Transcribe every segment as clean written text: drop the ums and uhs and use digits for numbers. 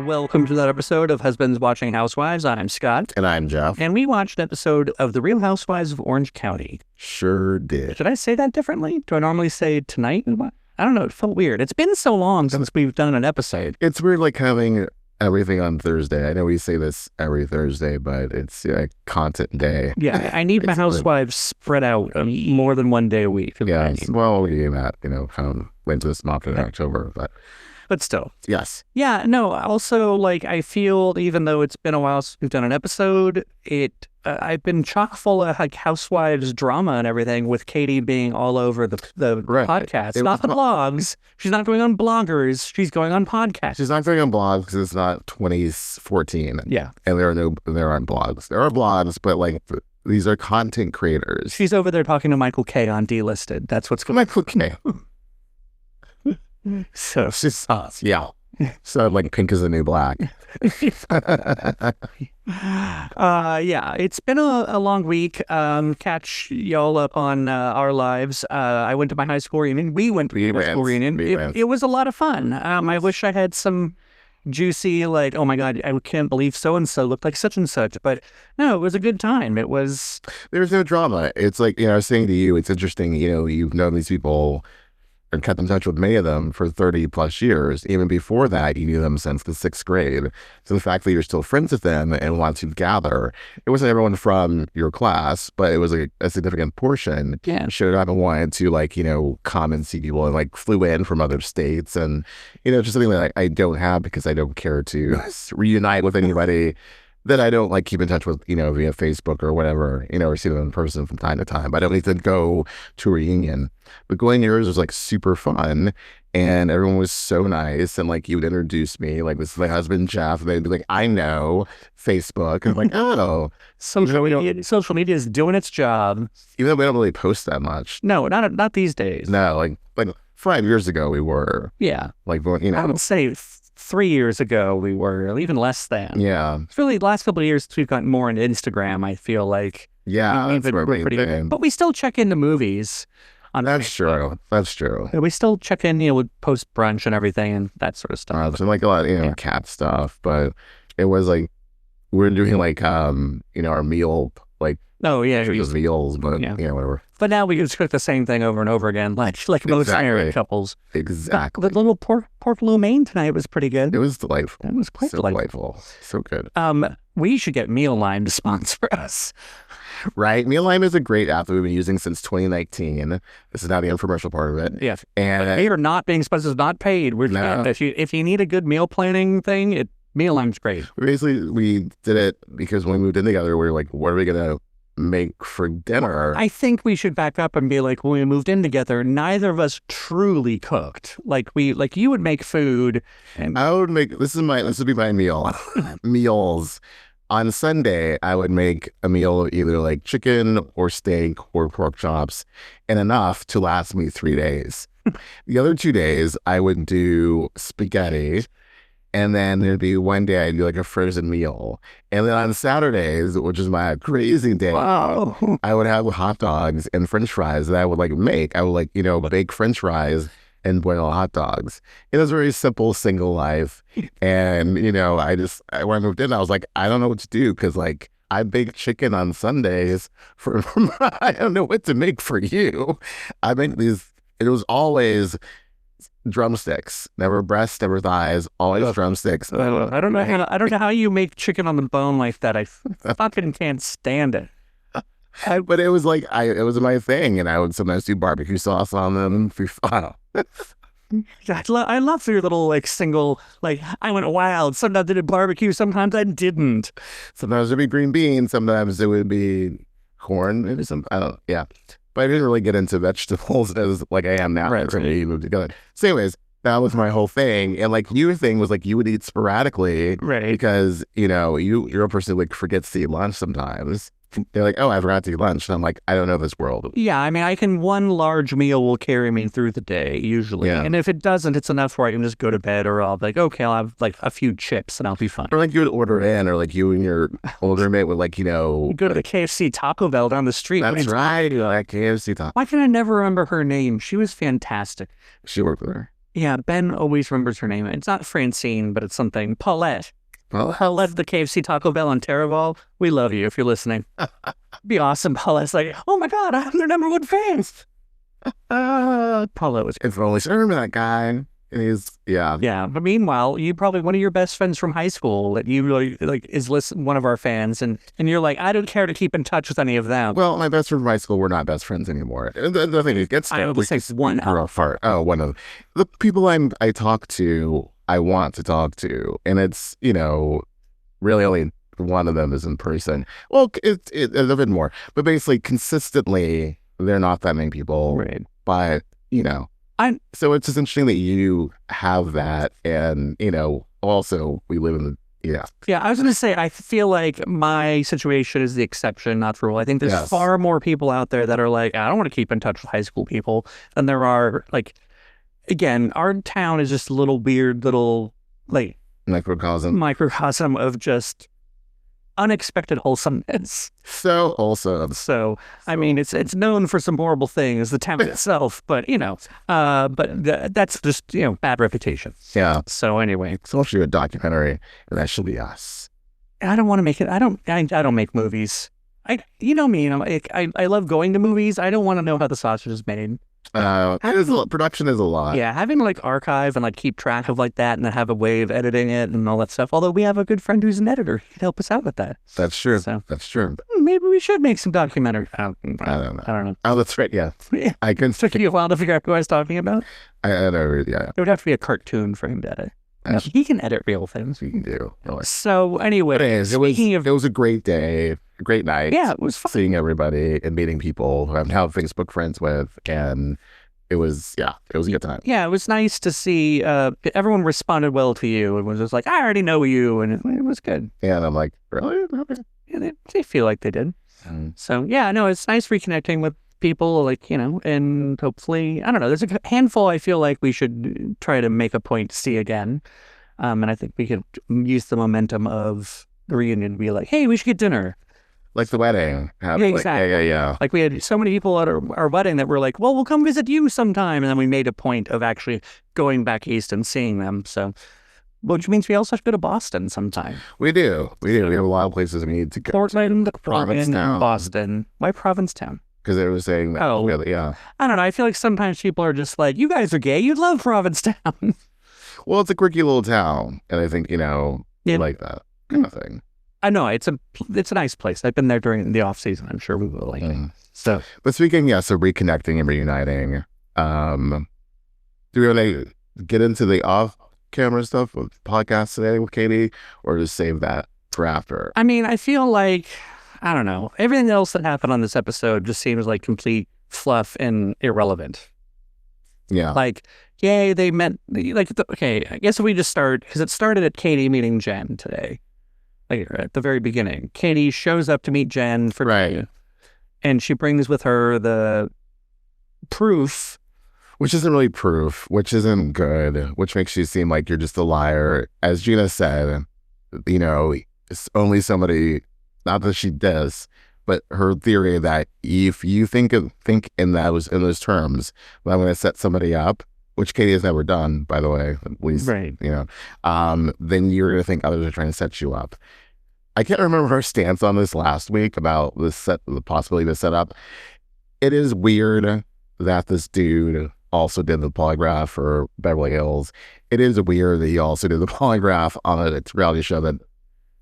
Welcome to that episode of Husbands Watching Housewives. I'm Scott. And I'm Jeff. And we watched an episode of The Real Housewives of Orange County. Sure did. Should I say that differently? Do I normally say tonight? I don't know. It felt weird. It's been so long since we've done an episode. It's weird like having everything on Thursday. I know we say this every Thursday, but it's content day. Yeah, I need my Housewives spread out more than one day a week. Yeah, well, we're doing that, kind of went to this month in October, but still. Yes. Yeah, no, also, I feel, even though it's been a while since we've done an episode, I've been chock full of, Housewives drama and everything, with Katie being all over the podcast. Not the blogs. She's not going on bloggers. She's going on podcasts. She's not going on blogs because it's not 2014. Yeah. And there aren't blogs. There are blogs, but, these are content creators. She's over there talking to Michael K. on Delisted. That's what's going on. Michael K. So she's yeah. So Pink is the new black. Yeah, it's been a long week. Catch y'all up on our lives. I went to my high school reunion. We went to my high school reunion. It was a lot of fun. I wish I had some juicy, oh my God, I can't believe so-and-so looked like such and such. But no, it was a good time. There was no drama. It's I was saying to you, it's interesting, you've known these people and kept in touch with many of them for 30 plus years. Even before that, you knew them since the 6th grade. So the fact that you're still friends with them and want to gather, it wasn't everyone from your class, but it was a significant portion. Yeah. Showed up and wanted to, come and see people and flew in from other states. And, just something that I don't have because I don't care to reunite with anybody that I don't keep in touch with, via Facebook or whatever, or see them in person from time to time. But I don't need to go to a reunion. But going to yours was social fun, and everyone was so nice. And you would introduce me, this is my husband Jeff, and they'd be like, I know Facebook. And I'm oh, social media is doing its job. Even though we don't really post that much. No, not these days. No, 5 years ago we were. Yeah. I would say 3 years ago we were, even less than. Yeah. It's really the last couple of years we've gotten more into Instagram, I feel like. Yeah, that's but we still check into movies. That's true. That's true. We still check in, with post brunch and everything and that sort of stuff. So a lot of, cat stuff, but it was we're doing our meal, oh yeah, meals, but whatever. But now we can just cook the same thing over and over again, like most married couples. Exactly. The little pork lo mein tonight was pretty good. It was delightful. It was quite delightful. So good. We should get Meal Lime to sponsor us. Right. Meal Lime is a great app that we've been using since 2019. This is now the infomercial part of it. Yeah. And they are not being sponsored, not paid. If you need a good meal planning thing, Meal Lime's great. We did it because when we moved in together, we were like, what are we going to make for dinner? I think we should back up and be when we moved in together, neither of us truly cooked. You would make food, and I would make. This would be my meal. Meals. On Sunday, I would make a meal either chicken or steak or pork chops, and enough to last me 3 days. The other 2 days, I would do spaghetti. And then there'd be one day I'd do a frozen meal. And then on Saturdays, which is my crazy day, wow, I would have hot dogs and French fries that I would make. I would bake French fries and boil hot dogs. It was a very simple single life. And, when I moved in, I was I don't know what to do because I bake chicken on Sundays for, I don't know what to make for you. I make these, it was always drumsticks, never breasts, never thighs, always drumsticks. I don't know how you make chicken on the bone like that. I fucking can't stand it. But it was it was my thing, and I would sometimes do barbecue sauce on them. I love your little single I went wild. Sometimes I did barbecue, sometimes I didn't. Sometimes it'd be green beans, sometimes it would be corn, maybe yeah. But I didn't really get into vegetables as I am now. Right. We moved together. So anyways, that was my whole thing. And your thing was you would eat sporadically. Right. Because, you're a person who forgets to eat lunch sometimes. They're oh, I forgot to eat lunch. And I'm I don't know this world. Yeah, I can, one large meal will carry me through the day, usually. Yeah. And if it doesn't, it's enough where I can just go to bed, or I'll be okay, I'll have a few chips and I'll be fine. Or you would order in, or you and your older mate would You go to the KFC Taco Bell down the street. That's right, KFC Taco. Why can I never remember her name? She was fantastic. She worked with her. Yeah, Ben always remembers her name. It's not Francine, but it's something. Paulette. Paulette, the KFC Taco Bell on Terravol. We love you if you're listening. Be awesome. Paulette's like, oh my God, I'm their number one fan. Paulette was. If only I remember that guy. And he's, yeah. Yeah. But meanwhile, you probably, one of your best friends from high school that you really like is one of our fans. And you're like, I don't care to keep in touch with any of them. Well, my best friend from high school, we're not best friends anymore. The thing is, gets I would say one apart. Oh, one of the people I talk to, I want to talk to. And it's, really only one of them is in person. Well, it's a bit more. But basically, consistently, they're not that many people. Right. But, so it's just interesting that you have that. And, also we live in the, Yeah, I was going to say, I feel like my situation is the exception, not the rule. I think there's far more people out there that are like, I don't want to keep in touch with high school people than there are, like, again, our town is just a little weird, like, microcosm of just unexpected wholesomeness. So wholesome. So, I mean, it's known for some horrible things, the town itself, but, that's just, bad reputation. Yeah. So anyway. So I'll shoot a documentary, and that should be us. I don't want to make it. I don't make movies. You know me, I love going to movies. I don't want to know how the sausage is made. Production is a lot. Yeah, having to archive and keep track of that and then have a way of editing it and all that stuff. Although we have a good friend who's an editor. He could help us out with that. That's true. So, that's true. Maybe we should make some documentary. I don't know. Oh, that's right. Yeah. I can. It took you a while to figure out who I was talking about. I know. Yeah. It would have to be a cartoon for him to edit. He can edit real things. He can do. So anyway, it was a great day, a great night. Yeah, it was fun. Seeing everybody and meeting people who I'm now Facebook friends with, and it was a good time. Yeah, it was nice to see everyone responded well to you and was just like, I already know you, and it was good. Yeah, and I'm like, really? Yeah, they feel like they did. So yeah, no, it's nice reconnecting with people, and hopefully, I don't know, there's a handful I feel like we should try to make a point to see again. And I think we could use the momentum of the reunion to be like, hey, we should get dinner. Like the wedding. Yeah, exactly. Yeah. Like we had so many people at our wedding that were like, well, we'll come visit you sometime. And then we made a point of actually going back east and seeing them. So, which means we also have to go to Boston sometime. We do. We have a lot of places we need to go. Portland, Provincetown, Boston. Why Provincetown? Because they were saying that. Oh, yeah. I don't know. I feel like sometimes people are just like, you guys are gay. You'd love Provincetown. Well, it's a quirky little town. And I think, you like that kind of thing. I know. It's a nice place. I've been there during the off season. I'm sure we will like it. So, but speaking, so reconnecting and reuniting, do we want to get into the off-camera stuff of podcasts today with Katie, or just save that for after? I mean, I feel like, I don't know. Everything else that happened on this episode just seems like complete fluff and irrelevant. Yeah. Yay, they met, okay, I guess if we just start, because it started at Katie meeting Jenn today. At the very beginning, Katie shows up to meet Jenn for right, and she brings with her the proof, which isn't really proof, which isn't good, which makes you seem like you're just a liar. As Gina said, it's only somebody, not that she does, but her theory that if you think in those terms, well, I'm going to set somebody up, which Katie has never done, by the way, at least, right. Then you're going to think others are trying to set you up. I can't remember her stance on this last week about the possibility of the setup. It is weird that this dude also did the polygraph for Beverly Hills. It is weird that he also did the polygraph on a reality show that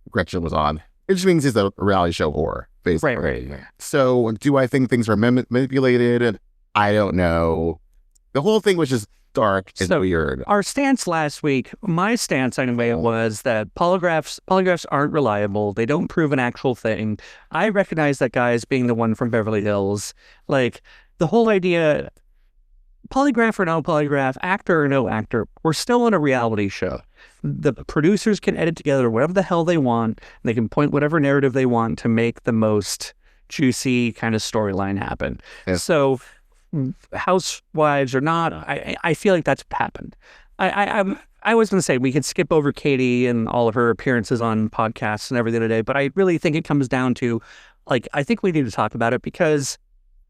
Gretchen was on. It just means he's a reality show whore, basically. Right. So do I think things are manipulated? I don't know. The whole thing was just dark and weird. Our stance last week, my stance anyway, was that polygraphs aren't reliable. They don't prove an actual thing. I recognize that guy as being the one from Beverly Hills. The whole idea, polygraph or no polygraph, actor or no actor, we're still on a reality show. The producers can edit together whatever the hell they want. And they can point whatever narrative they want to make the most juicy kind of storyline happen. Yeah. So Housewives or not, I feel like that's what happened. I was going to say we could skip over Katie and all of her appearances on podcasts and everything today, but I really think it comes down to, I think we need to talk about it because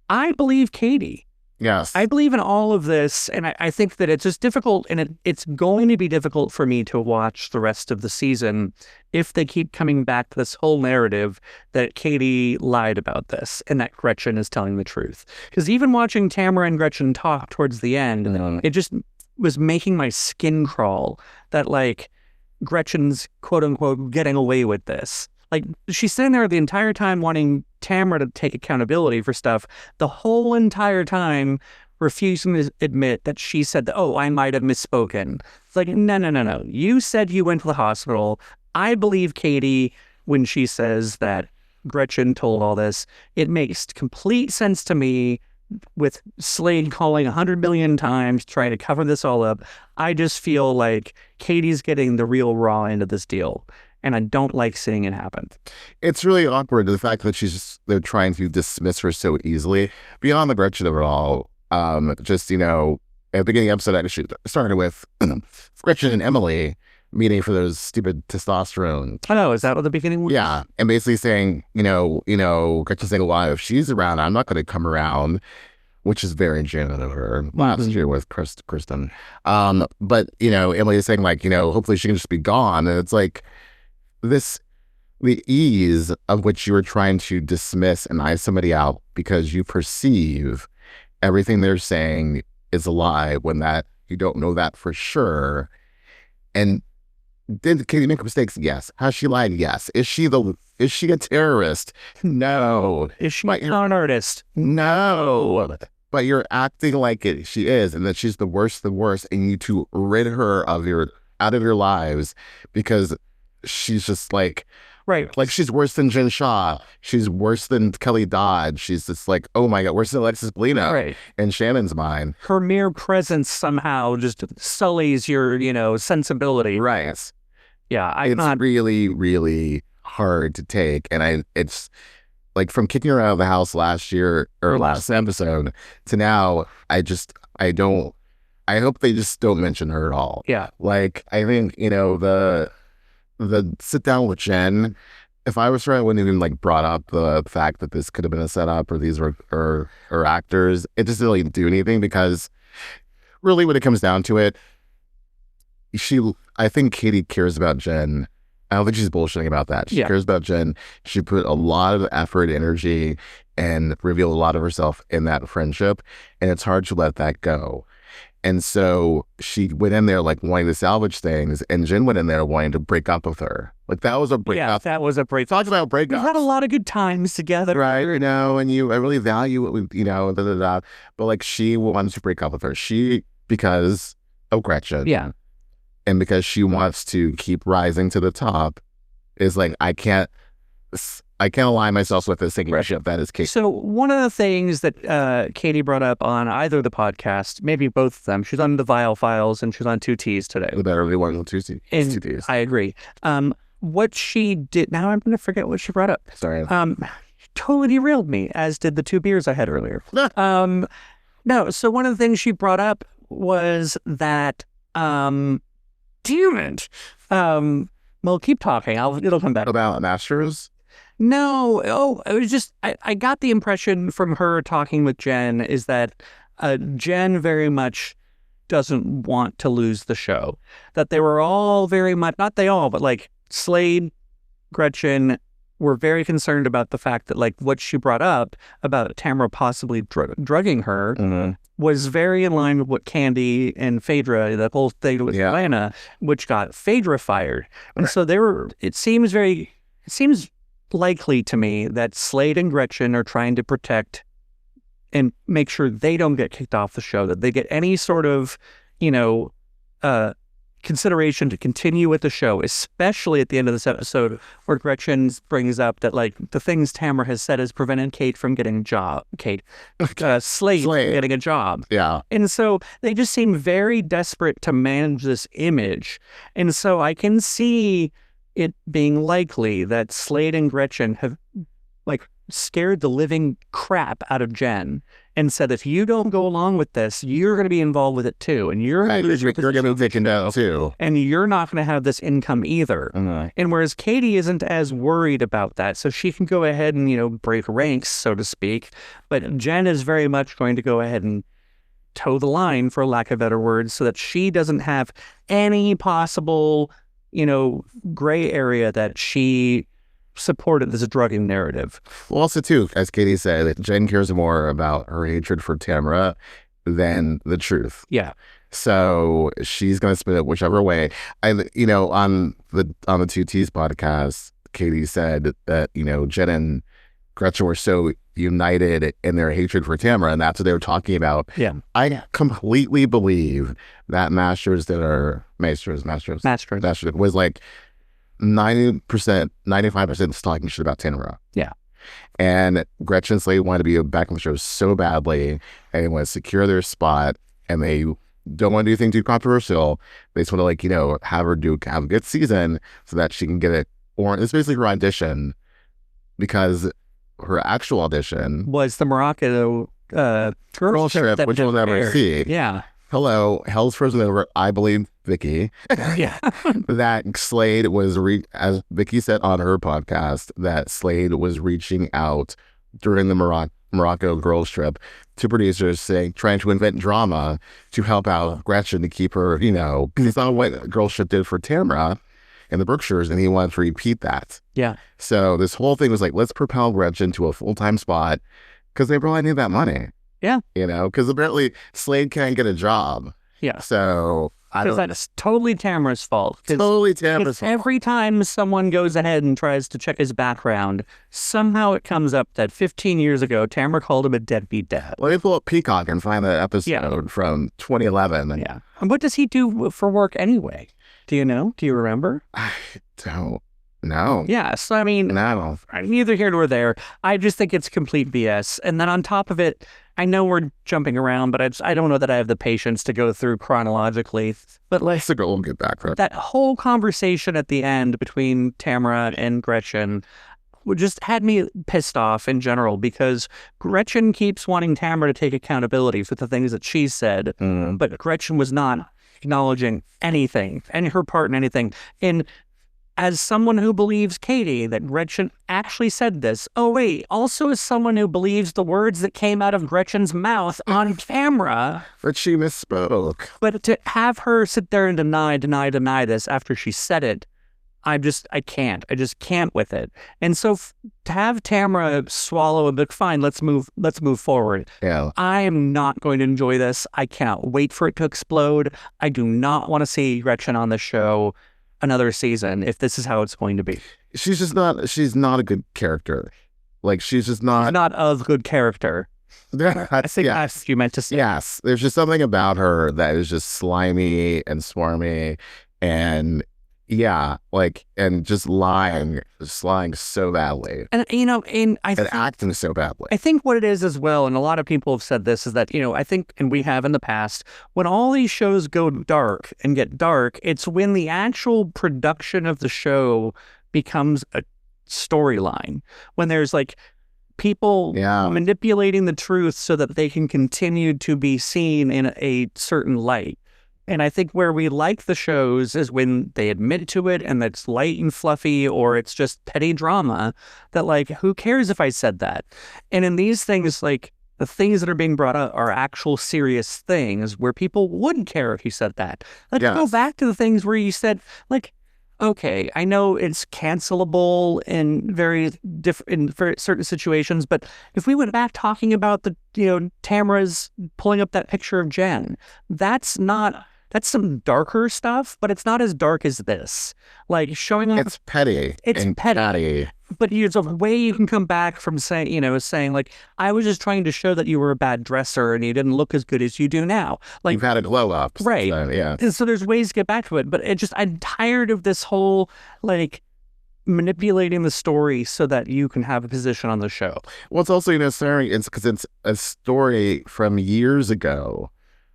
I believe Katie. Yes. I believe in all of this, and I think that it's just difficult, and it's going to be difficult for me to watch the rest of the season if they keep coming back to this whole narrative that Katie lied about this and that Gretchen is telling the truth. Because even watching Tamra and Gretchen talk towards the end, it just was making my skin crawl that, like, Gretchen's quote-unquote getting away with this. Like, she's sitting there the entire time wanting Tamra to take accountability for stuff, the whole entire time refusing to admit that she said, oh, I might have misspoken. It's like, no. You said you went to the hospital. I believe Katie when she says that Gretchen told all this. It makes complete sense to me with Slade calling 100 million times, trying to cover this all up. I just feel like Katie's getting the real raw end of this deal. And I don't like seeing it happen. It's really awkward, the fact that they're trying to dismiss her so easily. Beyond the Gretchen of it all, just, you know, at the beginning of the episode, actually started with Gretchen and Emily meeting for those stupid testosterone. Oh, is that what the beginning was? Yeah. And basically saying, you know, Gretchen saying, well, if she's around, I'm not going to come around, which is very Jenn of her last year with Kristen. But, you know, Emily is saying, like, you know, hopefully she can just be gone. And it's like, the ease of which you are trying to dismiss and eye somebody out because you perceive everything they're saying is a lie when that you don't know that for sure. And did Katie make mistakes? Yes. Has she lied? Yes. Is she a terrorist? No. Is she an artist? No. But you're acting like she is, and that she's the worst, and you need to rid her out of your lives because she's just like, right. Like, she's worse than Jen Shaw. She's worse than Kelly Dodd. She's just like, oh my God, worse than Alexis Bellino. Right. In Shannon's mind. Her mere presence somehow just sullies your, you know, sensibility. Right. Yeah. It's really, really hard to take. And it's like, from kicking her out of the house last year or last episode to now, I hope they just don't mention her at all. Yeah. Like, I think, you know, the sit down with Jen, if I was her, I wouldn't even like brought up the fact that this could have been a setup or these were or actors. It just didn't really do anything because really when it comes down to it, I think Katie cares about Jen. I don't think she's bullshitting about that. She cares about Jen. She put a lot of effort, energy, and revealed a lot of herself in that friendship. And it's hard to let that go. And so she went in there like wanting to salvage things, and Jen went in there wanting to break up with her. Like, that was a breakup. Yeah, that was a breakup. Talk about breakup. We had a lot of good times together. Right, you know, and I really value what we, you know, But like, she wanted to break up with her. Because of Gretchen. Yeah. And because she wants to keep rising to the top, is like, I can't align myself with this thinking shit that is Katie. So one of the things that Katie brought up on either of the podcasts, maybe both of them, she's on the Vile Files and she's on 2Ts today. The better be one on 2Ts. I agree. What she did, now I'm going to forget what she brought up. Sorry. Totally derailed me, as did the 2 beers I had earlier. No, so one of the things she brought up was that, damn it. Well, keep talking. It'll come back. About Masters? No. Oh, it was just, I got the impression from her talking with Jen is that Jen very much doesn't want to lose the show. That they were all very much, not they all, but like Slade, Gretchen were very concerned about the fact that like what she brought up about Tamra possibly drugging her was very in line with what Candy and Phaedra, the whole thing with Atlanta, which got Phaedra fired. And so it seems likely to me that Slade and Gretchen are trying to protect and make sure they don't get kicked off the show, that they get any sort of, you know, consideration to continue with the show, especially at the end of this episode where Gretchen brings up that like the things Tamra has said has prevented Kate from getting a job. Slade from getting a job. Yeah. And so they just seem very desperate to manage this image. And so I can see it being likely that Slade and Gretchen have like scared the living crap out of Jen and said, if you don't go along with this, you're going to be involved with it too. And you're going to lose your position. You're going to be taken down too. And you're not going to have this income either. And whereas Katie isn't as worried about that, so she can go ahead and, you know, break ranks, so to speak. But Jen is very much going to go ahead and toe the line, for lack of better words, so that she doesn't have any possible, gray area that she supported this drugging narrative. Well, also, too, as Katie said, Jen cares more about her hatred for Tamra than the truth. Yeah. So she's going to spin it whichever way. On the Two T's podcast, Katie said that, Jen and Gretchen were so united in their hatred for Tamra, and that's what they were talking about. Yeah. I completely believe that Masters was like 90%, 95% talking shit about Tamra. Yeah. And Gretchen and Slade wanted to be back on the show so badly, and they want to secure their spot, and they don't want to do anything too controversial. They just want to have her have a good season so that she can get it. Or it's basically her audition, because her actual audition was the Morocco girl trip, which we'll never see. Yeah. Hello, Hell's Frozen Over. I believe Vicky. Yeah. That Slade was, as Vicky said on her podcast, that Slade was reaching out during the Morocco girls trip to producers, trying to invent drama to help out Gretchen to keep her, because it's not what girls trip did for Tamra in the Berkshires, and he wanted to repeat that. Yeah. So this whole thing was let's propel Gretchen to a full-time spot, because they probably need that money. Yeah. Because apparently Slade can't get a job. Yeah. So because that's totally Tamra's fault. Totally Tamra's fault. Every time someone goes ahead and tries to check his background, somehow it comes up that 15 years ago, Tamra called him a deadbeat dad. Let me pull up Peacock and find that episode from 2011. Yeah. And what does he do for work anyway? Do you know? Do you remember? I don't know. Yes. I mean, no. Neither here nor there. I just think it's complete BS. And then on top of it, I know we're jumping around, but I don't know that I have the patience to go through chronologically. But we'll get back for it. That whole conversation at the end between Tamra and Gretchen just had me pissed off in general, because Gretchen keeps wanting Tamra to take accountability for the things that she said, but Gretchen was not acknowledging anything, and her part in anything. And as someone who believes Katie, that Gretchen actually said this. Oh, wait, also as someone who believes the words that came out of Gretchen's mouth on camera. But she misspoke. But to have her sit there and deny this after she said it, I just can't with it. And so to have Tamra swallow a bit, fine, let's move forward. Yeah. I am not going to enjoy this. I cannot wait for it to explode. I do not want to see Gretchen on the show another season if this is how it's going to be. She's not a good character. She's just not a good character. I think that's what you meant to say. Yes. There's just something about her that is just slimy and swarmy, and and just lying so badly. And, acting so badly. I think what it is as well, and a lot of people have said this, is that, I think, and we have in the past, when all these shows go dark and get dark, it's when the actual production of the show becomes a storyline. When there's people manipulating the truth so that they can continue to be seen in a certain light. And I think where we like the shows is when they admit to it and it's light and fluffy, or it's just petty drama that who cares if I said that? And in these things, the things that are being brought up are actual serious things where people wouldn't care if you said that. Let's go back to the things where you said, okay, I know it's cancelable in very certain situations, but if we went back talking about the, Tamra's pulling up that picture of Jen, that's some darker stuff, but it's not as dark as this. Showing up. It's petty. It's petty. But there's a way you can come back from saying, I was just trying to show that you were a bad dresser and you didn't look as good as you do now. You've had a glow up. Right. So, yeah. And so there's ways to get back to it. But I'm tired of this whole, manipulating the story so that you can have a position on the show. Well, it's also, it's because it's a story from years ago.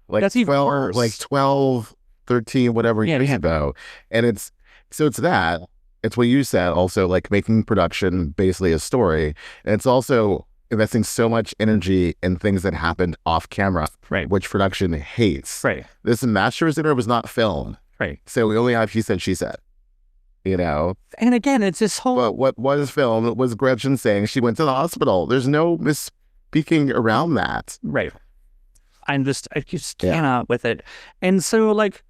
That's even worse. 12, 13, whatever years ago. And it's that. It's what you said, also, making production basically a story. And it's also investing so much energy in things that happened off camera, right? Which production hates. Right. This Master's Dinner was not filmed. Right. So we only have he said, she said. And again, it's this whole... But what was filmed was Gretchen saying she went to the hospital. There's no misspeaking around that. Right. I just cannot with it. And so, like,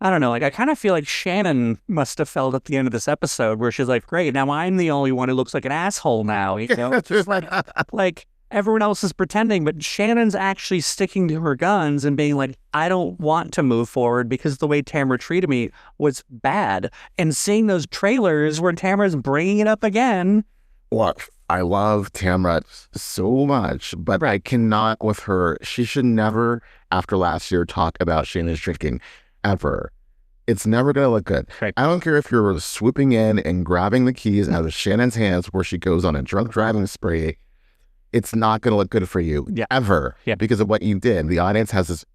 I don't know, like, I kind of feel like Shannon must have felt at the end of this episode where she's like, great, now I'm the only one who looks like an asshole now, you know? It's just like everyone else is pretending, but Shannon's actually sticking to her guns and being like, I don't want to move forward because the way Tamra treated me was bad. And seeing those trailers where Tamra's bringing it up again. Look, I love Tamra so much, but I cannot with her. She should never, after last year, talk about Shannon's drinking. Ever. It's never going to look good. Right. I don't care if you're swooping in and grabbing the keys out of Shannon's hands where she goes on a drunk driving spree. It's not going to look good for you ever because of what you did. The audience has this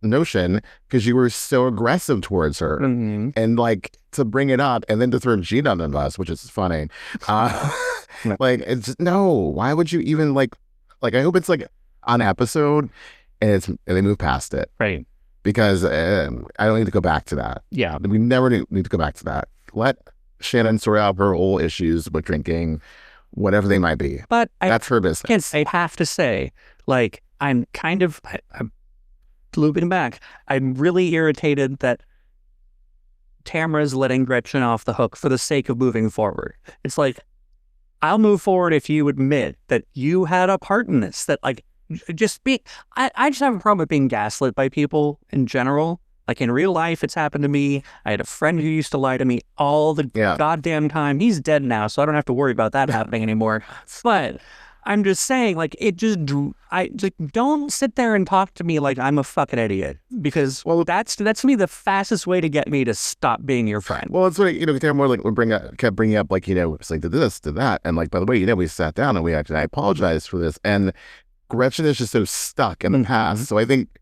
notion because you were so aggressive towards her and like to bring it up and then to throw Gina on the bus, which is funny. Like, it's no, why would you even like I hope it's like an episode and they move past it. Right. Because I don't need to go back to that. Yeah. We never need to go back to that. Let Shannon sort out her old issues with drinking, whatever they might be. But that's her business. I have to say, like, I'm looping back. I'm really irritated that Tamra's letting Gretchen off the hook for the sake of moving forward. It's like, I'll move forward if you admit that you had a part in this, that like, I just have a problem with being gaslit by people in general. Like in real life, it's happened to me. I had a friend who used to lie to me all the goddamn time. He's dead now, so I don't have to worry about that happening anymore. But I'm just saying, like, don't sit there and talk to me like I'm a fucking idiot, because that's to me the fastest way to get me to stop being your friend. Well, it's like, you know, they're more like kept bringing up like, you know, it's like did this, did that, and like, by the way, you know, we sat down and I apologized for this, and Gretchen is just so stuck in the past. So I think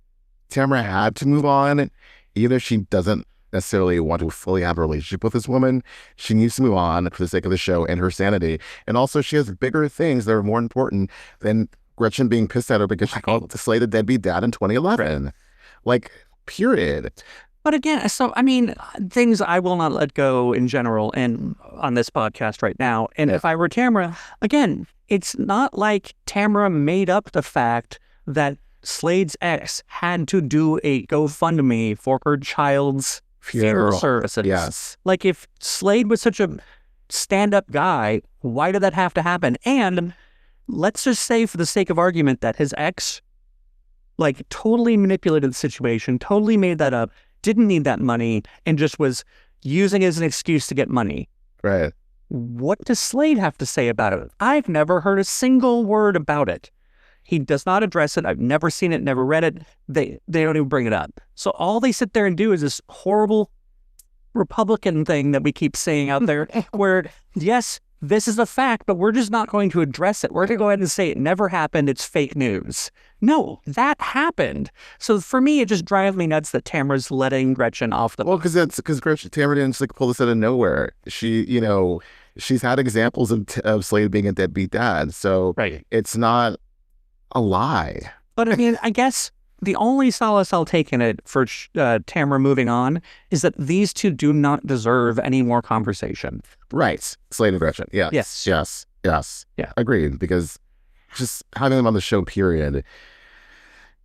Tamra had to move on. Even if she doesn't necessarily want to fully have a relationship with this woman, she needs to move on for the sake of the show and her sanity. And also she has bigger things that are more important than Gretchen being pissed at her because she called Slade a deadbeat dad in 2011. Like, period. But again, so, I mean, things I will not let go in general and on this podcast right now. And if I were Tamra, again, it's not like Tamra made up the fact that Slade's ex had to do a GoFundMe for her child's funeral services. Yes. Like, if Slade was such a stand-up guy, why did that have to happen? And let's just say, for the sake of argument, that his ex, like, totally manipulated the situation, totally made that up, didn't need that money, and just was using it as an excuse to get money. Right. What does Slade have to say about it? I've never heard a single word about it. He does not address it. I've never seen it, never read it. They don't even bring it up. So all they sit there and do is this horrible Republican thing that we keep saying out there where, yes, this is a fact, but we're just not going to address it. We're going to go ahead and say it never happened. It's fake news. No, that happened. So for me, it just drives me nuts that Tamra's letting Gretchen off the... Well, because Tamra didn't just like pull this out of nowhere. She, you know, she's had examples of Slade being a deadbeat dad. So it's not a lie. But I mean, I guess the only solace I'll take in it for Tamra moving on is that these two do not deserve any more conversation. Right. Slade and Gretchen. Yes. Yeah. Agreed. Because just having them on the show, period,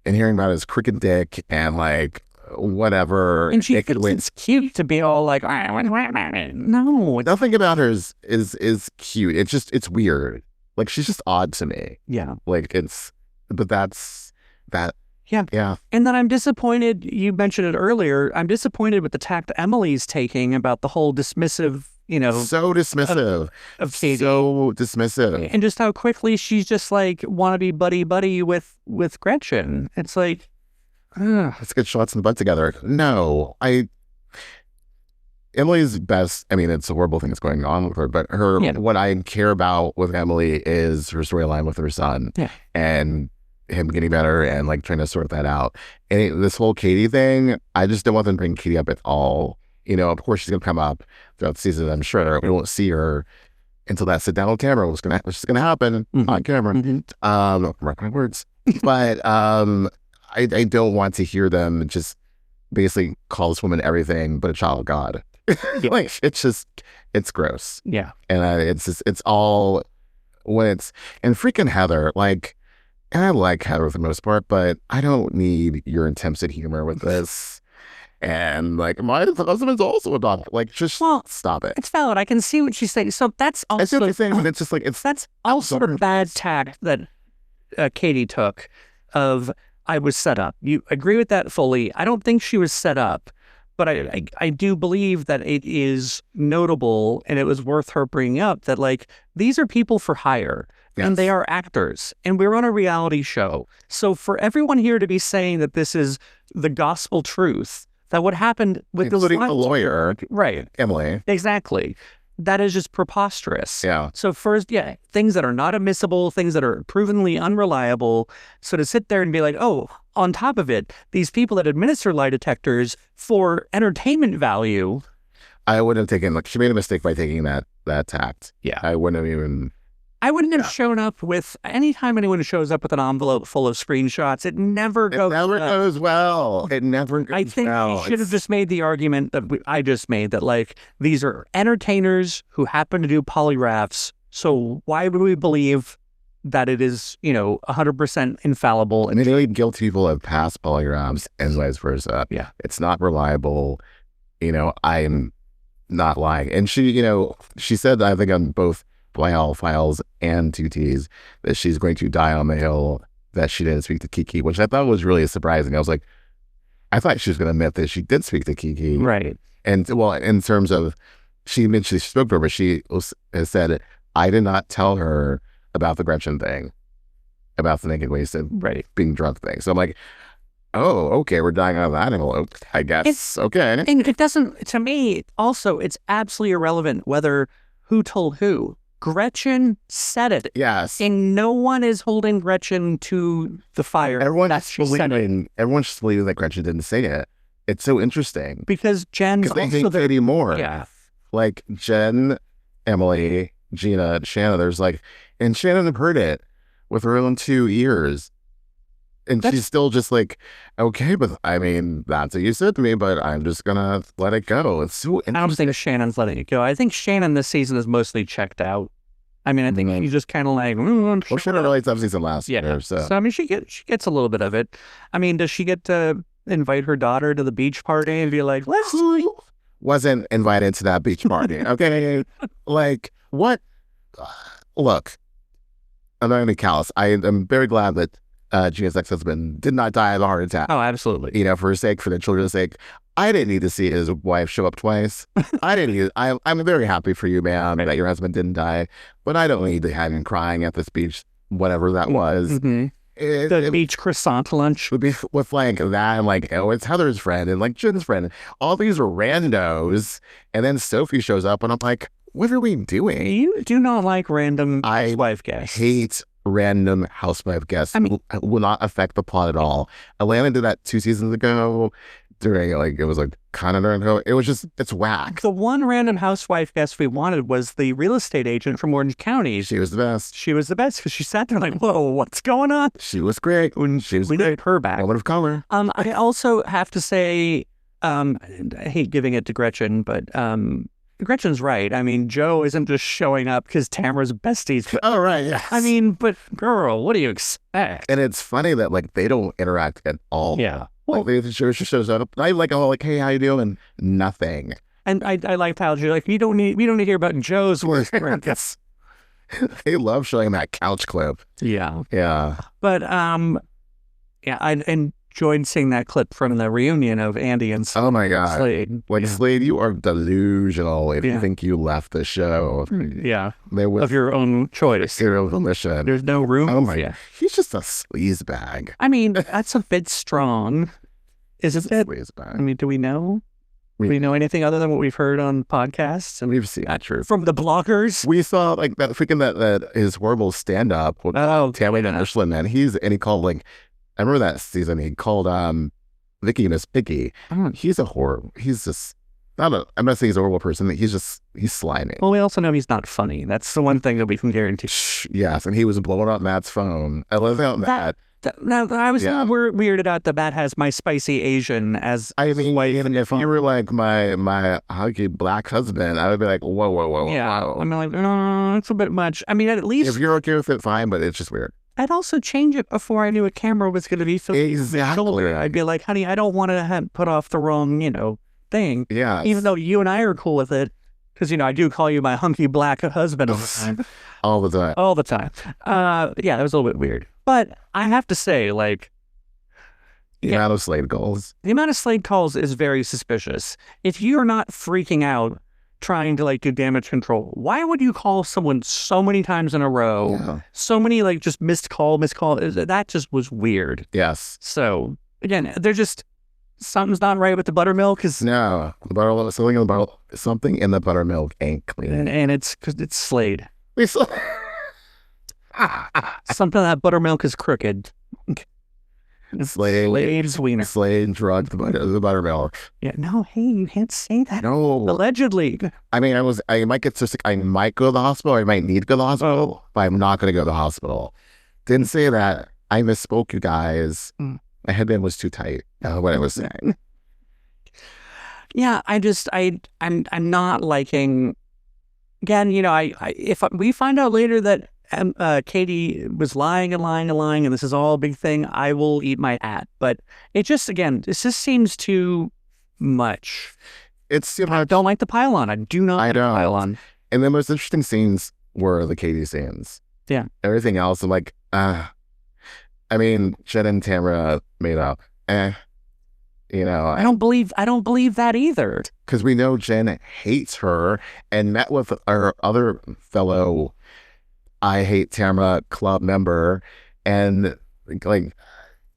and hearing about his crooked dick and like whatever. And she thinks it's cute to be all like, no. Nothing about her is cute. It's weird. Like, she's just odd to me. Yeah. Like, but that's that. Yeah. And then I'm disappointed, you mentioned it earlier, I'm disappointed with the tact Emily's taking about the whole dismissive, you know. So dismissive. Of shady. So dismissive. And just how quickly she's just like, want to be buddy with Gretchen. It's like, let's get shots in the butt together. No, Emily's best, I mean, it's a horrible thing that's going on with her, but what I care about with Emily is her storyline with her son. Yeah. And him getting better and like trying to sort that out. And this whole Katie thing, I just don't want them to bring Katie up at all. You know, of course she's gonna come up throughout the season, I'm sure. We won't see her until that sit down with camera, which is gonna happen on camera. Mark my words. But I don't want to hear them just basically call this woman everything but a child of God. Like, it's gross. Yeah. And it's all when it's, and freaking Heather, like, And I like Heather for the most part, but I don't need your intense humor with this. And like, my husband's also a doctor. Like, just stop it. It's valid. I can see what she's saying. So that's also... I see what you're saying, but it's just like... That's also a bad tack that Katie took of, I was set up. You agree with that fully. I don't think she was set up, but I do believe that it is notable, and it was worth her bringing up, that like, these are people for hire. Yes. And they are actors, and we're on a reality show. So for everyone here to be saying that this is the gospel truth, that what happened with the lawyer, right? Emily, exactly. That is just preposterous. Yeah. So first, things that are not admissible, things that are provenly unreliable. So to sit there and be like, oh, on top of it, these people that administer lie detectors for entertainment value. I wouldn't have taken. Like, she made a mistake by taking that tact. Yeah. I wouldn't have even. I wouldn't have shown up with, anytime anyone shows up with an envelope full of screenshots, it never goes well. It never goes well. I think you should have just made the argument that I just made, that like, these are entertainers who happen to do polygraphs. So why would we believe that it is, 100% infallible? And really, guilty people have passed polygraphs and vice versa. Yeah. It's not reliable. I'm not lying. And she, she said, I think on both Blyle Files and 2Ts, that she's going to die on the hill that she didn't speak to Kiki, which I thought was really surprising. I was like, I thought she was going to admit that she did speak to Kiki. Right. And well, in terms of, she mentioned she spoke to her, but she has said, I did not tell her about the Gretchen thing, about the naked wasted being drunk thing. So I'm like, oh, okay, we're dying on that envelope, I guess. Okay. And it doesn't, to me, also, it's absolutely irrelevant whether who told who. Gretchen said it. Yes. And no one is holding Gretchen to the fire. Everyone's believing that Gretchen didn't say it. It's so interesting. Because Jen's also... Because they hate Katie more. Yeah. Like, Jenn, Emily, Gina, Shannon, there's like... And Shannon heard it with her own 2 ears. And she's still just like, okay, but I mean, that's what you said to me, but I'm just going to let it go. It's so interesting. I don't think Shannon's letting it go. I think Shannon this season is mostly checked out. I mean, I think she's just kind of like... Well, Shannon really tough season last year, so... So, I mean, she gets a little bit of it. I mean, does she get to invite her daughter to the beach party and be like, let's... Wasn't invited to that beach party, okay? Like, what? Look, I'm not going to be callous. I am very glad that Gina's ex-husband did not die of a heart attack. Oh, absolutely. For her sake, for the children's sake. I didn't need to see his wife show up twice. I didn't need. I'm very happy for you, man, that your husband didn't die, but I don't need to have him crying at this beach, whatever that was. Mm-hmm. The beach croissant lunch would be with like that, and like, oh, it's Heather's friend and like Jen's friend. All these are randos, and then Sophie shows up, and I'm like, what are we doing? You do not like random housewife guests. Hate random housewife guests. I mean, will not affect the plot at all. Atlanta did that 2 seasons ago. During it was like kind of it was just, it's whack. The one random housewife guest we wanted was the real estate agent from Orange County. She was the best. She was the best because she sat there like, whoa, what's going on? She was great. We need her back. Woman of color. I also have to say, I hate giving it to Gretchen, but Gretchen's right. I mean, Joe isn't just showing up because Tamra's besties. Oh, right. Yes. I mean, but girl, what do you expect? And it's funny that like they don't interact at all. Yeah. Like she shows up. I like, oh, like, hey, how you doing? Nothing. And I liked how you're like, we don't need to hear about Joe's work. They love showing that couch clip. Yeah. Yeah. But I enjoyed seeing that clip from the reunion of Andy and Slade. Oh my God. Slade. Like, Slade, you are delusional if you think you left the show. Yeah. Of your own choice. Your own volition. There's no room. Oh my God. He's just a sleaze bag. I mean, that's a bit strong. Isn't it? Sleaze bag. I mean, do we know? Do we know anything other than what we've heard on podcasts? And we've seen that true. From the bloggers? We saw like that freaking that his horrible stand-up with Tamra and Ashlyn, man. He called like, I remember that season he called Vicky Miss Piggy. He's a horror. He's just I'm not saying he's a horrible person. He's slimy. Well, we also know he's not funny. That's the one thing that we can guarantee. Yes, and he was blowing up Matt's phone. I love how Matt. Now, I was weirded out that Matt has my spicy Asian as. I mean, if you were like my huggy black husband, I would be like, whoa. Yeah, wow. I'm like, it's a bit much. I mean, at least if you're okay with it, fine. But it's just weird. I'd also change it before I knew a camera was going to be filmed. Exactly. I'd be like, honey, I don't want to put off the wrong, thing. Yeah. Even though you and I are cool with it. Because, I do call you my hunky black husband all the time. All the time. All the time. Yeah, that was a little bit weird. But I have to say, like... The amount of Slade calls. The amount of Slade calls is very suspicious. If you're not freaking out trying to, like, do damage control, why would you call someone so many times in a row? Yeah. So many, like, just missed call. That just was weird. Yes. So, again, they're just... Something's not right with the buttermilk. No. Something in the buttermilk ain't clean. And it's because it's Slade. Something that buttermilk is crooked. Slade's wiener. Slade drugged the buttermilk. Yeah, no, hey, you can't say that. No. Allegedly. I mean, I might get so sick, I might go to the hospital, or I might need to go to the hospital, but I'm not going to go to the hospital. Didn't say that. I misspoke, you guys. My headband was too tight. What I was saying. Yeah, I'm not liking. Again, if we find out later that Katie was lying and this is all a big thing, I will eat my hat. But it just, again, this just seems too much. It's too much. I don't like the pylon. I do not like the pylon. And the most interesting scenes were the Katie scenes. Yeah. Everything else, I'm like, I mean, Jenn and Tamra made up. I don't believe that either. Because we know Jenn hates her and met with our other fellow I Hate Tamra club member, and like,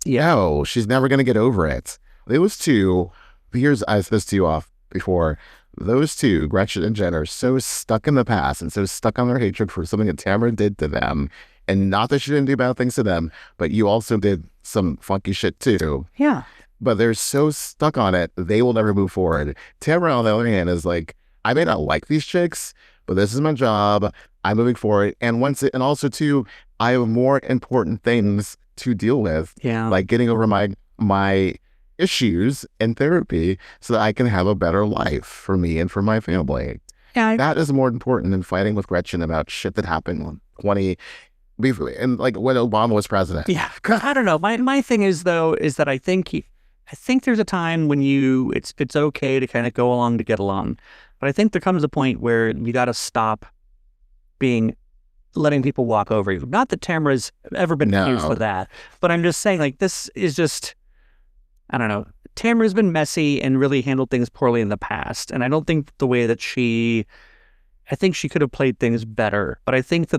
she's never gonna get over it. Those two, I said this to you off before. Those two, Gretchen and Jenn, are so stuck in the past and so stuck on their hatred for something that Tamra did to them. And not that she didn't do bad things to them, but you also did some funky shit too. Yeah. But they're so stuck on it, they will never move forward. Tamra, on the other hand, is like, I may not like these chicks, but this is my job. I'm moving forward. And also too, I have more important things to deal with. Yeah. Like getting over my issues in therapy so that I can have a better life for me and for my family. Yeah. That is more important than fighting with Gretchen about shit that happened and like when Obama was president. Yeah. I don't know. My thing is that I think there's a time when it's okay to kind of go along to get along. But I think there comes a point where you got to stop letting people walk over you. Not that Tamra's ever been accused of that, but I'm just saying, like, this is just, I don't know. Tamra's been messy and really handled things poorly in the past. And I don't think the way that I think she could have played things better. But I think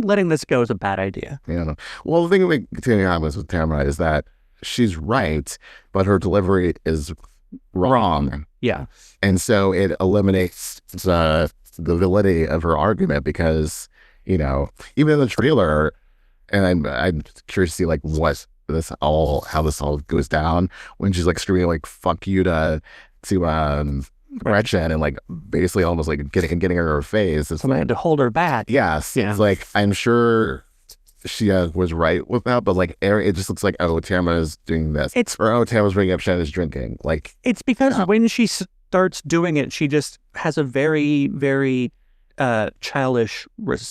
letting this go is a bad idea. Yeah. Well, the thing with Tamra is that she's right, but her delivery is wrong. Yeah. And so it eliminates the validity of her argument because, even in the trailer, and I'm curious to see like how this all goes down when she's like screaming like "fuck you" to Gretchen and like basically almost like getting her in her face. It's somebody had to hold her back. Yes. Yeah. It's like, I'm sure she was right with that, but like it just looks like, Tamra is doing this. Tamra's bringing up Shannon's drinking. Like, it's because when she starts doing it, she just has a very, very childish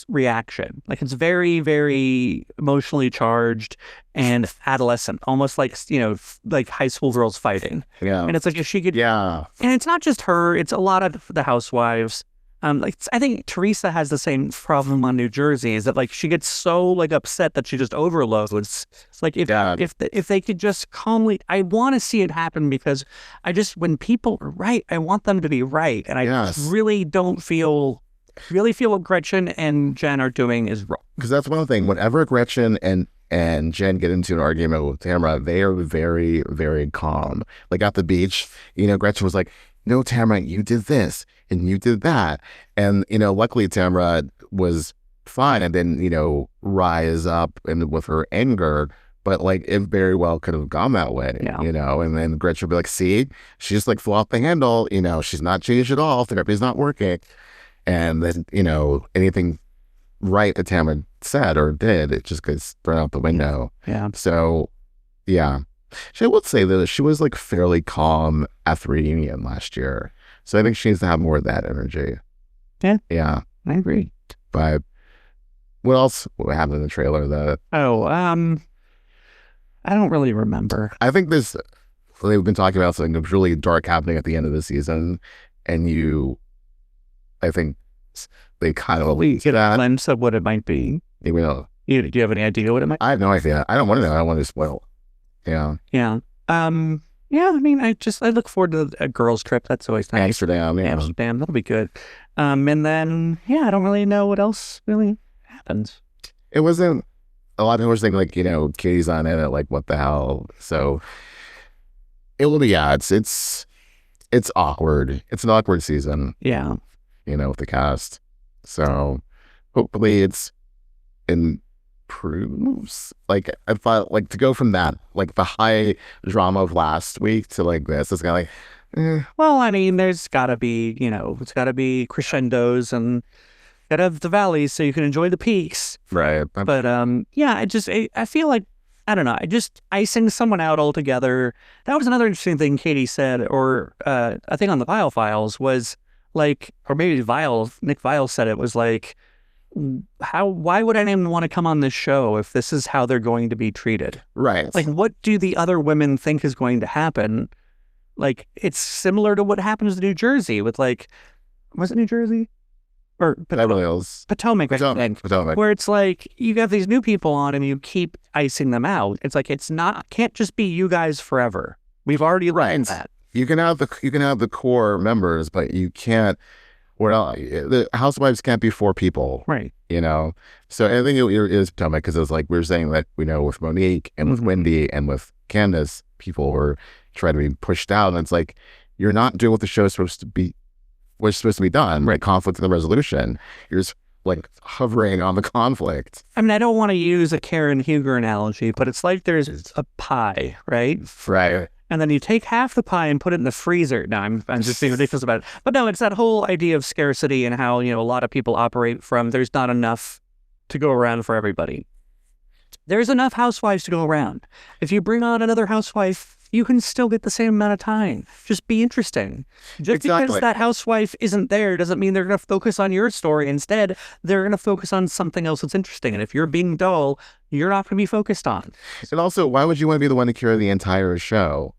reaction. Like, it's very, very emotionally charged and adolescent, almost like, like high school girls fighting. Yeah. And it's like, if she could, and it's not just her, it's a lot of the housewives. I think Teresa has the same problem on New Jersey, is that like she gets so like upset that she just overloads. It's like if they could just calmly, I want to see it happen because when people are right, I want them to be right, and I really feel what Gretchen and Jenn are doing is wrong. Because that's one thing. Whenever Gretchen and Jenn get into an argument with Tamra, they are very, very calm. Like at the beach, Gretchen was like, "No, Tamra, you did this and you did that." And, luckily Tamra was fine and didn't, rise up and with her anger, but like it very well could have gone that way, and then Gretchen would be like, "See, she just like flew off the handle, she's not changed at all. Therapy's not working." And then, anything right that Tamra said or did, it just gets thrown out the window. Yeah. So, yeah. I would say that she was like fairly calm at the reunion last year. So I think she needs to have more of that energy. Yeah. Yeah. I agree. But What else happened in the trailer that I don't really remember. I think they've been talking about something that's really dark happening at the end of the season, and I think they kind of get a glimpse of what it might be. You know, do you have any idea what it might be? I have no idea. I don't want to know. I don't want to spoil. Yeah. Yeah. Yeah, I mean, I look forward to a girls' trip. That's always nice. Amsterdam, yeah. Amsterdam, that'll be good. And then, I don't really know what else really happens. It wasn't, a lot of people were saying, like, Katie's on it, like, what the hell? So, it will be, it's awkward. It's an awkward season. Yeah. With the cast. So, hopefully it's improves. Like, I thought, like, to go from that, like, the high drama of last week to, like, this, it's kind of like, Well, I mean, there's got to be, it's got to be crescendos and got to have the valleys so you can enjoy the peaks. Right. But, I feel like, I don't know, icing someone out altogether. That was another interesting thing Katie said, or I think on the Vile Files was like, or maybe Nick Vile said it, was like, why would anyone want to come on this show if this is how they're going to be treated? Right. Like, what do the other women think is going to happen? Like, it's similar to what happens in New Jersey with, like, was it New Jersey? Or Potomac, where it's like, you got these new people on and you keep icing them out. It's like, can't just be you guys forever. We've already learned that. You can have the core members, but you can't. The Housewives can't be 4 people, right? So I think it is Potomac, because it's like we were saying that with Monique and with Wendy and with Candace, people were trying to be pushed out, and it's like, you're not doing what the show's supposed to be. What's supposed to be done, right? Conflict and the resolution. You're just like hovering on the conflict. I mean, I don't want to use a Karen Huger analogy, but it's like there's a pie, right? Right. And then you take half the pie and put it in the freezer. No, I'm just being ridiculous about it. But no, it's that whole idea of scarcity and how, a lot of people operate from there's not enough to go around for everybody. There's enough housewives to go around. If you bring on another housewife, you can still get the same amount of time. Just be interesting. Just because that housewife isn't there doesn't mean they're going to focus on your story. Instead, they're going to focus on something else that's interesting. And if you're being dull, you're not going to be focused on. And also, why would you want to be the one to carry the entire show?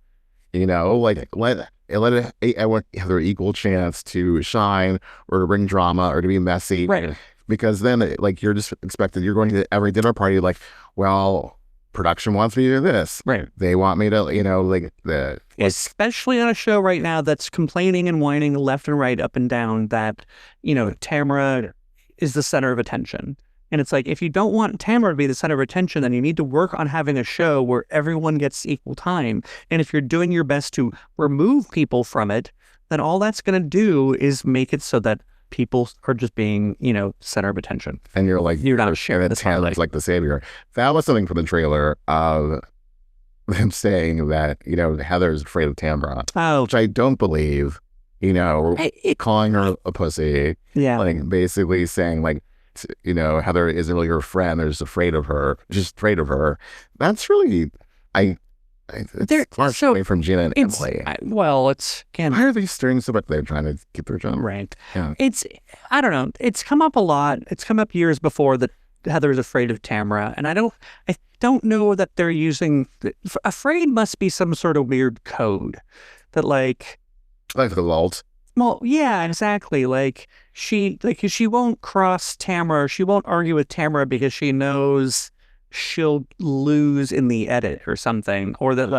Like, let everyone have their equal chance to shine or to bring drama or to be messy. Right. Because then, like, you're just expected, you're going to every dinner party, like, well, production wants me to do this. Right. They want me to, especially on a show right now that's complaining and whining left and right, up and down, that, Tamra is the center of attention. And it's like, if you don't want Tamra to be the center of attention, then you need to work on having a show where everyone gets equal time. And if you're doing your best to remove people from it, then all that's going to do is make it so that people are just being, center of attention. And you're like, you're not sharing this. Tamra's like the savior. That was something from the trailer of them saying that, Heather's afraid of Tamra, which I don't believe, calling her a pussy. Yeah. Like, basically saying, like, Heather isn't really her friend. They're just afraid of her. That's really, it's away from Gina and Emily. It's again. Why are they stirring so much? They're trying to get their job. Right. Yeah. I don't know. It's come up a lot. It's come up years before that Heather is afraid of Tamra, and I don't know that they're using. Afraid must be some sort of weird code that like the vault. Well, yeah, exactly. Like she won't cross Tamra. She won't argue with Tamra because she knows she'll lose in the edit or something, or that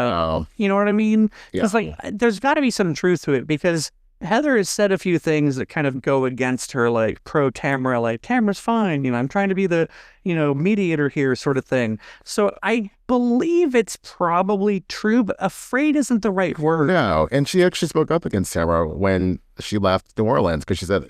you know what I mean? Because there's got to be some truth to it, because Heather has said a few things that kind of go against her, like pro Tamra, like Tamra's fine, I'm trying to be the mediator here, sort of thing. So I believe it's probably true, but afraid isn't the right word. No, and she actually spoke up against Tamra when she left New Orleans, because she said,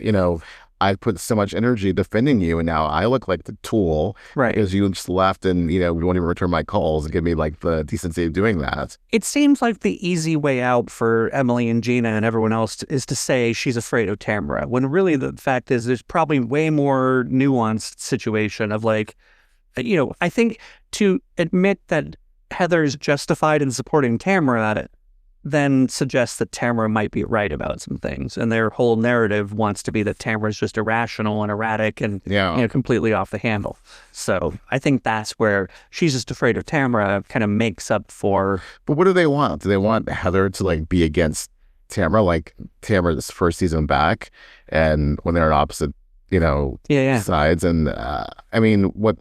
I put so much energy defending you, and now I look like the tool, right? Because you just left, and we won't even return my calls and give me like the decency of doing that. It seems like the easy way out for Emily and Gina and everyone else is to say she's afraid of Tamra, when really the fact is there's probably way more nuanced situation of like, I think to admit that Heather's justified in supporting Tamra at it, then suggests that Tamra might be right about some things. And their whole narrative wants to be that Tamra's just irrational and erratic and completely off the handle. So I think that's where She's Just Afraid of Tamra kind of makes up for. But what do they want? Do they want Heather to like be against Tamra, like Tamra's first season back, and when they're on opposite, sides? And I mean, what?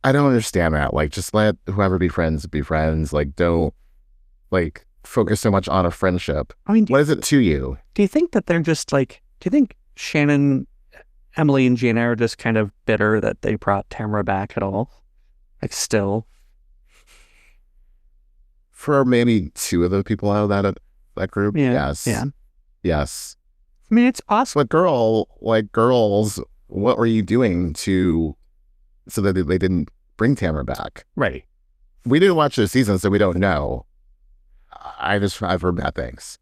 I don't understand that. Like, just let whoever be friends. Like, don't like focus so much on a friendship. I mean, what is it to you? Do you think that they're just like? Do you think Shannon, Emily, and Gina are just kind of bitter that they brought Tamra back at all? Like, still, for maybe two of the people out of that group, yes. I mean, it's possible. But girls, what were you doing so that they didn't bring Tamra back? Right. We didn't watch the season, so we don't know. I've heard bad things.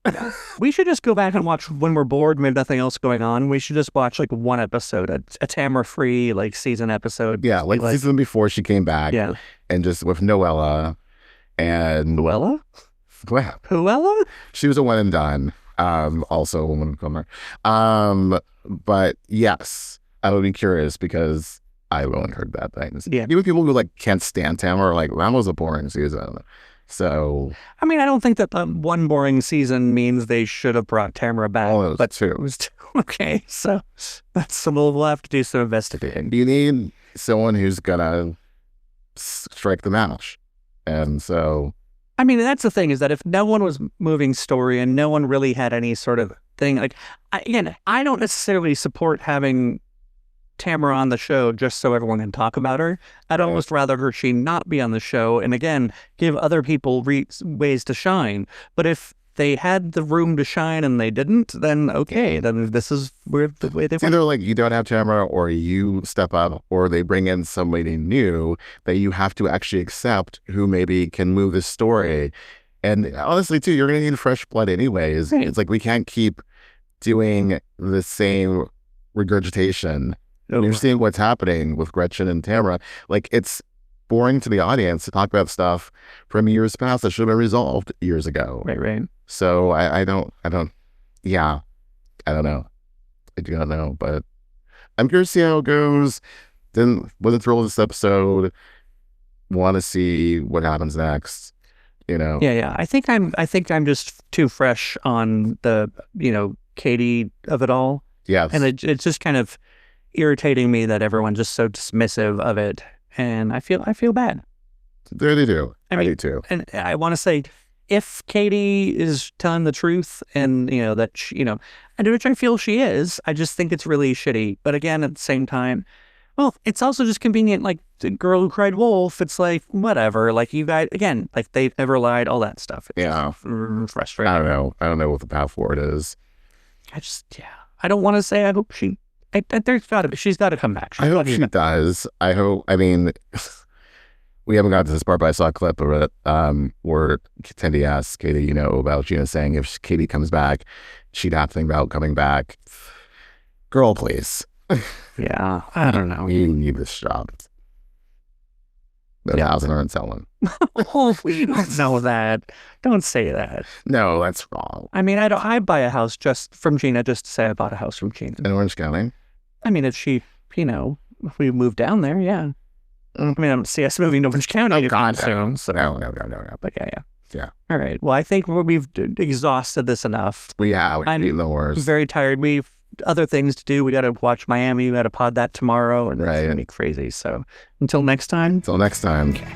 We should just go back and watch when we're bored, maybe nothing else going on. We should just watch like one episode, a Tamra-free like season episode. Yeah, like the season before she came back. Yeah. And just with Noella and... Noella? What? Noella? She was a one and done. Also a woman of color. But yes, I would be curious because I've only heard bad things. Yeah. Even people who like can't stand Tamra are like, that was a boring season. So, I mean, I don't think that one boring season means they should have brought Tamra back. Oh, but two. It was two. Okay, so we'll have to do some investigating. You need someone who's gonna strike the match, and so. I mean, that's the thing, is that if no one was moving story and no one really had any sort of thing, like, I don't necessarily support having Tamra on the show just so everyone can talk about her. I'd almost rather she not be on the show and, again, give other people ways to shine. But if they had the room to shine and they didn't, then okay, then this is where the way they went. Either like you don't have Tamra, or you step up, or they bring in somebody new that you have to actually accept who maybe can move the story. And honestly, too, you're going to need fresh blood anyways. Right. It's like we can't keep doing the same regurgitation. You're seeing what's happening with Gretchen and Tamra. Like, it's boring to the audience to talk about stuff from years past that should have been resolved years ago. Right. So I don't know. I do not know, but I'm curious to see how it goes. Wasn't thrilled with this episode. Want to see what happens next. Yeah. I think I'm just too fresh on the Katie of it all. Yes. And it's just kind of irritating me that everyone's just so dismissive of it, and I feel bad. They do. I do too. And I want to say, if Katie is telling the truth, and that she, and which I feel she is, I just think it's really shitty. But again, at the same time, well, it's also just convenient. Like the girl who cried wolf, it's like whatever. Like you guys, again, like they've never lied, all that stuff. It's frustrating. I don't know what the path forward is. I don't want to say I hope she. She's got to come back. I hope she does. I mean, we haven't gotten to this part, but I saw a clip of it where Tandy asks Katie, about Gina saying if Katie comes back, she'd have to think about coming back. Girl, please. Yeah, I don't know. You need this job. The housing aren't selling. Oh, we don't know that. Don't say that. No, that's wrong. I mean, I'd buy a house just from Gina, just to say I bought a house from Gina. In Orange County? I mean, if she, if we moved down there, yeah. I mean, I don't see us moving to Orange County anytime soon. So. No. But yeah. All right. Well, I think we've exhausted this enough. I'm the worst. Very tired. We've other things to do. We got to watch Miami. We got to pod that tomorrow, and it's going to be crazy. So until next time. Okay.